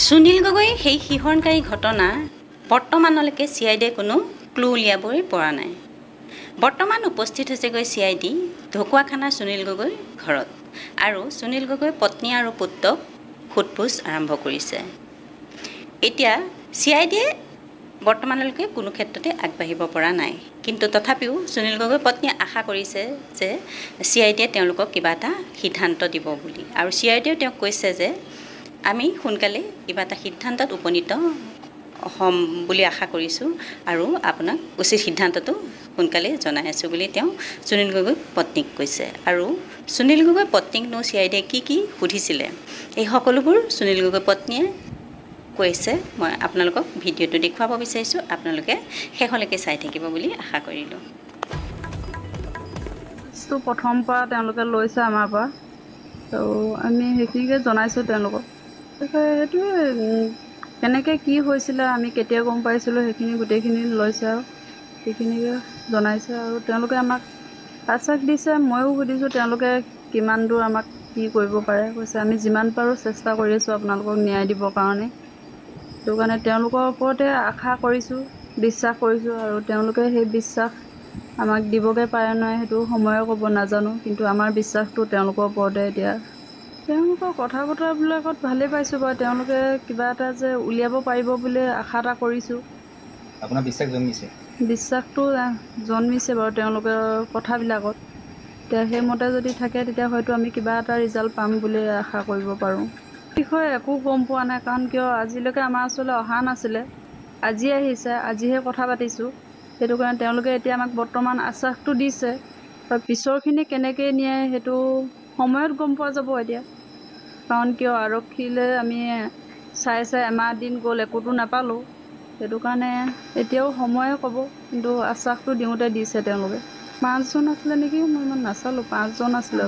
সুনীল গগৈ সেই শিহৰণকাৰী ঘটনা বৰ্তমানলৈকে CIDয়ে কোনো ক্লু উলিয়াবই পৰা নাই। বৰ্তমান উপস্থিত হৈছেগৈ CID ঢকুৱাখানাৰ সুনীল গগৈৰ ঘৰত আৰু সুনীল গগৈৰ পত্নী আৰু পুত্ৰক সোধপোছ আৰম্ভ কৰিছে। এতিয়া CIDয়ে বৰ্তমানলৈকে কোনো ক্ষেত্ৰতে আগবাঢ়িব পৰা নাই, কিন্তু তথাপিও সুনীল গগৈৰ পত্নীয়ে আশা কৰিছে যে CIDয়ে তেওঁলোকক কিবা এটা সিদ্ধান্ত দিব বুলি, আৰু CIDয়েও তেওঁক কৈছে যে আমি সোনকালে কিবা এটা সিদ্ধান্তত উপনীত হ'ম বুলি আশা কৰিছোঁ আৰু আপোনাক উচিত সিদ্ধান্তটো সোনকালে জনাই আছোঁ বুলি তেওঁ সুনীল গগৈৰ পত্নীক কৈছে। আৰু সুনীল গগৈৰ পত্নীকনো CIDয়ে কি সুধিছিলে এই সকলোবোৰ সুনীল গগৈৰ পত্নীয়ে কৈছে। মই আপোনালোকক ভিডিঅ'টো দেখুৱাব বিচাৰিছোঁ, আপোনালোকে শেষলৈকে চাই থাকিব বুলি আশা কৰিলোঁ। প্ৰথম পৰা তেওঁলোকে লৈছে আমাৰ পৰা, তো আমি সেইখিনিকে জনাইছোঁ তেওঁলোকক। সেইটোৱে কেনেকৈ কি হৈছিলে আমি কেতিয়া গম পাইছিলোঁ সেইখিনি গোটেইখিনি লৈছে আৰু সেইখিনিকে জনাইছে। আৰু তেওঁলোকে আমাক আশ্বাস দিছে, ময়ো সুধিছোঁ তেওঁলোকে কিমান দূৰ আমাক কি কৰিব পাৰে। কৈছে আমি যিমান পাৰোঁ চেষ্টা কৰি আছোঁ আপোনালোকক ন্যায় দিবৰ কাৰণে। সেইটো কাৰণে তেওঁলোকৰ ওপৰতে আশা কৰিছোঁ, বিশ্বাস কৰিছোঁ, আৰু তেওঁলোকে সেই বিশ্বাস আমাক দিবগৈ পাৰে নহয় সেইটো সময়ে ক'ব, নাজানো, কিন্তু আমাৰ বিশ্বাসটো তেওঁলোকৰ ওপৰতে। এতিয়া তেওঁলোকৰ কথা বতৰাবিলাকত ভালেই পাইছোঁ বাৰু, তেওঁলোকে কিবা এটা যে উলিয়াব পাৰিব বুলি আশা এটা কৰিছোঁ। আপোনাৰ বিশ্বাস জন্মিছে? বিশ্বাসটো জন্মিছে বাৰু তেওঁলোকৰ কথাবিলাকত। এতিয়া সেইমতে যদি থাকে তেতিয়া হয়তো আমি কিবা এটা ৰিজাল্ট পাম বুলি আশা কৰিব পাৰোঁ। বিষয়ে একো গম পোৱা নাই, কাৰণ কিয় আজিলৈকে আমাৰ ওচৰলৈ অহা নাছিলে, আজি আহিছে, আজিহে কথা পাতিছোঁ। সেইটো কাৰণে তেওঁলোকে এতিয়া আমাক বৰ্তমান আশ্বাসটো দিছে, আৰু পিছৰখিনি কেনেকৈ নিয়ে সেইটো সময়ত গম পোৱা যাব এতিয়া। কাৰণ কিয় আৰক্ষীলৈ আমি চাই এমাহ দিন গ'ল, একোতো নাপালোঁ। সেইটো কাৰণে এতিয়াও সময়ে ক'ব, কিন্তু আশ্বাসটো দিওঁতে দিছে তেওঁলোকে। 5জন আছিলে নেকি, মই ইমান নাচালোঁ, 5জন আছিলে।